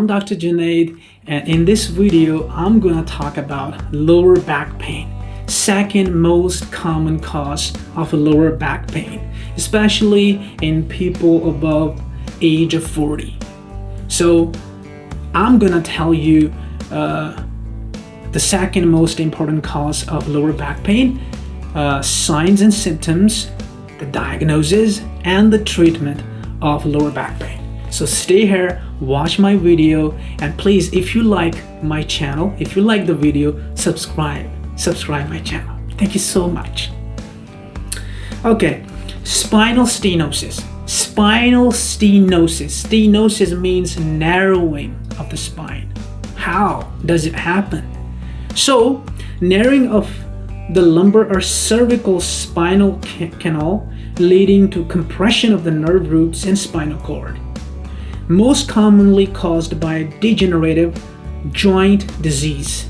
Dr. Junaid, and in this video I'm gonna talk about lower back pain, second most common cause of lower back pain, especially in people above age of 40. So I'm gonna tell you the second most important cause of lower back pain, signs and symptoms, the diagnosis, and the treatment of lower back pain. So stay here, watch my video, and please, if you like my channel, if you like the video, subscribe my channel. Thank you so much. Okay, spinal stenosis. Stenosis means narrowing of the spine. How does it happen? So, narrowing of the lumbar or cervical spinal canal, leading to compression of the nerve roots and spinal cord. Most commonly caused by degenerative joint disease.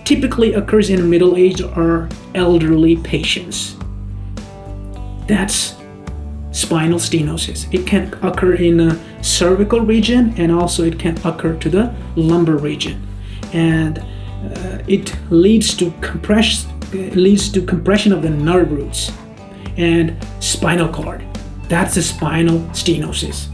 Typically occurs in middle-aged or elderly patients. That's spinal stenosis. It can occur in the cervical region, and also it can occur to the lumbar region, and it leads to compression of the nerve roots and spinal cord. That's the spinal stenosis.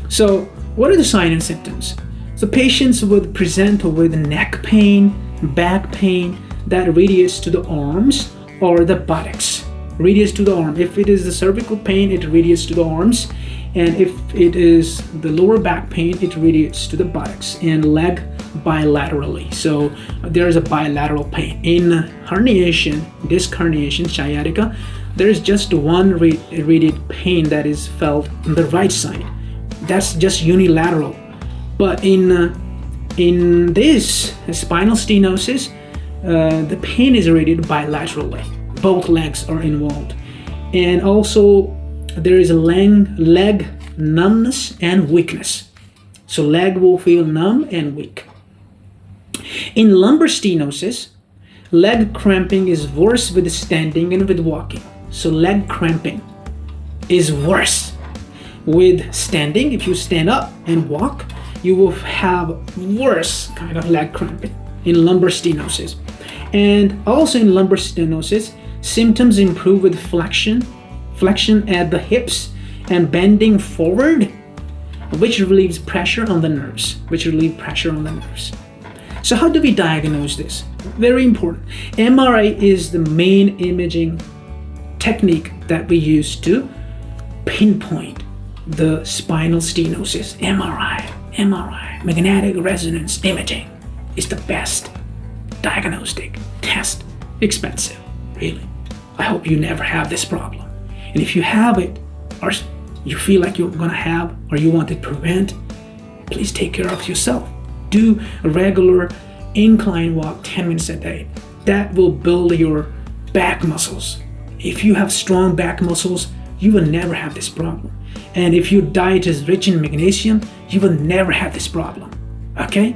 So what are the signs and symptoms? So patients would present with neck pain, back pain that radiates to the arms or the buttocks. Radiates to the arm. If it is the cervical pain, it radiates to the arms, and if it is the lower back pain, it radiates to the buttocks and leg bilaterally. So there is a bilateral pain. In herniation, disc herniation, sciatica, there is just one radiated pain that is felt on the right side. That's just unilateral. But in this spinal stenosis, the pain is radiated bilaterally. Both legs are involved, and also there is a leg numbness and weakness. So leg will feel numb and weak. In lumbar stenosis, leg cramping is worse with standing and with walking. So leg cramping is worse with standing. If you stand up and walk, you will have worse kind of leg cramping in lumbar stenosis. And also in lumbar stenosis, symptoms improve with flexion at the hips and bending forward, which relieves pressure on the nerves. So how do we diagnose this? Very important. MRI is the main imaging technique that we use to pinpoint the spinal stenosis. MRI, magnetic resonance imaging, is the best diagnostic test. Expensive, really. I hope you never have this problem. And if you have it, or you feel like you're gonna have, or you want to prevent, please take care of yourself. Do a regular incline walk 10 minutes a day. That will build your back muscles. If you have strong back muscles, you will never have this problem. And if your diet is rich in magnesium, you will never have this problem. Okay?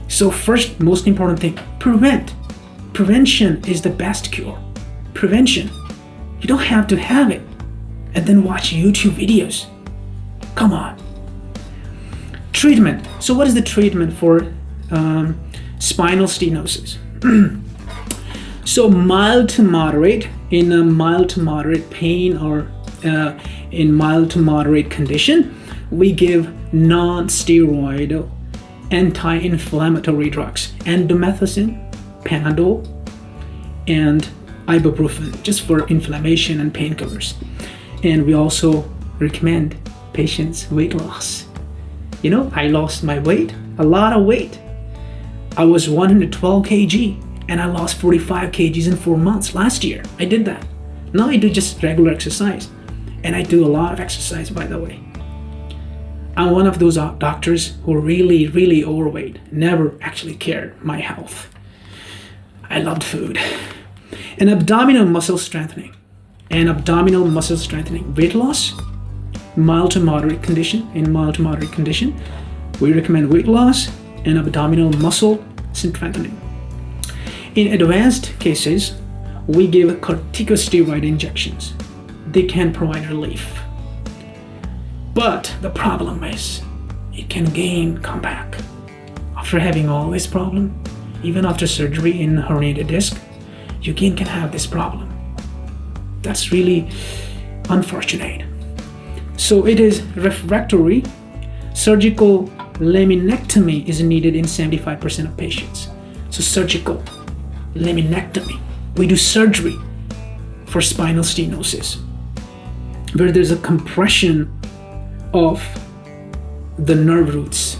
So first, most important thing, prevent. Prevention is the best cure. Prevention. You don't have to have it and then watch YouTube videos. Come on. Treatment. So what is the treatment for spinal stenosis? So mild to moderate, in a mild to moderate pain or in mild to moderate condition, we give non-steroidal anti-inflammatory drugs, indomethacin, Panadol, and ibuprofen, just for inflammation and painkillers. And we also recommend patients weight loss. You know, I lost my weight, a lot of weight. I was 112 kg and I lost 45 kgs in 4 months last year. I did that. Now I do just regular exercise, and I do a lot of exercise, by the way. I'm one of those doctors who are really overweight, never actually cared my health. I loved food. And abdominal muscle strengthening. Weight loss, mild to moderate condition. In mild to moderate condition, we recommend weight loss and abdominal muscle strengthening. In advanced cases, we give corticosteroid injections. They can provide relief. But the problem is, it can again come back. After having all this problem, even after surgery in herniated disc, you again can have this problem. That's really unfortunate. So it is refractory. Surgical laminectomy is needed in 75% of patients. So surgical laminectomy. We do surgery for spinal stenosis, where there's a compression of the nerve roots.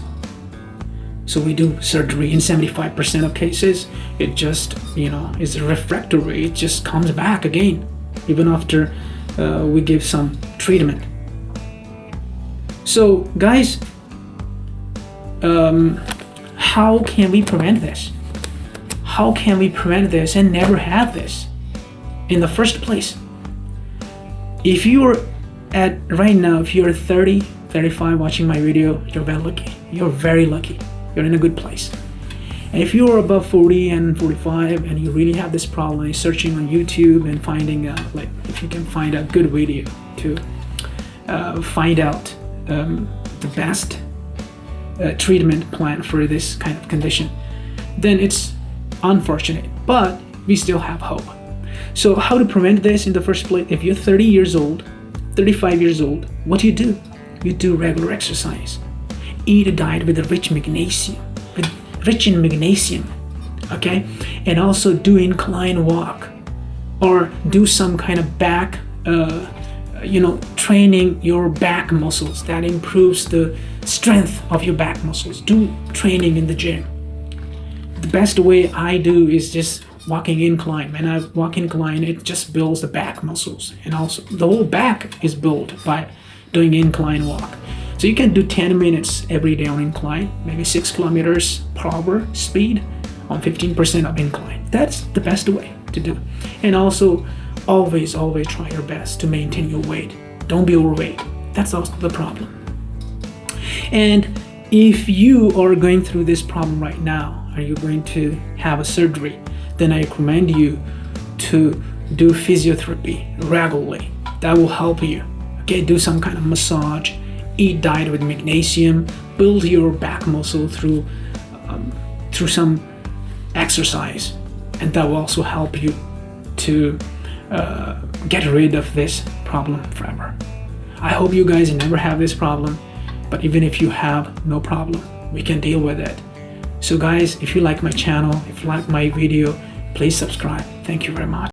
So we do surgery in 75% of cases. It just, is refractory. It just comes back again, even after we give some treatment. So guys, how can we prevent this? How can we prevent this and never have this in the first place? If you're right now, if you're 30, 35 watching my video, you're very lucky. You're very lucky. You're in a good place. And if you're above 40 and 45 and you really have this problem, you're searching on YouTube and finding out, if you can find a good video to find out the best treatment plan for this kind of condition, then it's unfortunate, but we still have hope. So how to prevent this in the first place? If you're 30 years old, 35 years old, what do? You do regular exercise. Eat a diet with rich in magnesium, okay? And also do incline walk, or do some kind of back, training your back muscles. That improves the strength of your back muscles. Do training in the gym. The best way I do is just walking incline. When I walk incline, it just builds the back muscles, and also the whole back is built by doing incline walk. So you can do 10 minutes every day on incline, maybe 6 kilometers per hour speed on 15% of incline. That's the best way to do. And also always try your best to maintain your weight. Don't be overweight. That's also the problem. And if you are going through this problem right now, are you going to have a surgery, then I recommend you to do physiotherapy regularly. That will help you. Okay, do some kind of massage, eat diet with magnesium, build your back muscle through some exercise, and that will also help you to get rid of this problem forever. I hope you guys never have this problem, but even if you have, no problem, we can deal with it. So guys, if you like my channel, if you like my video, please subscribe. Thank you very much.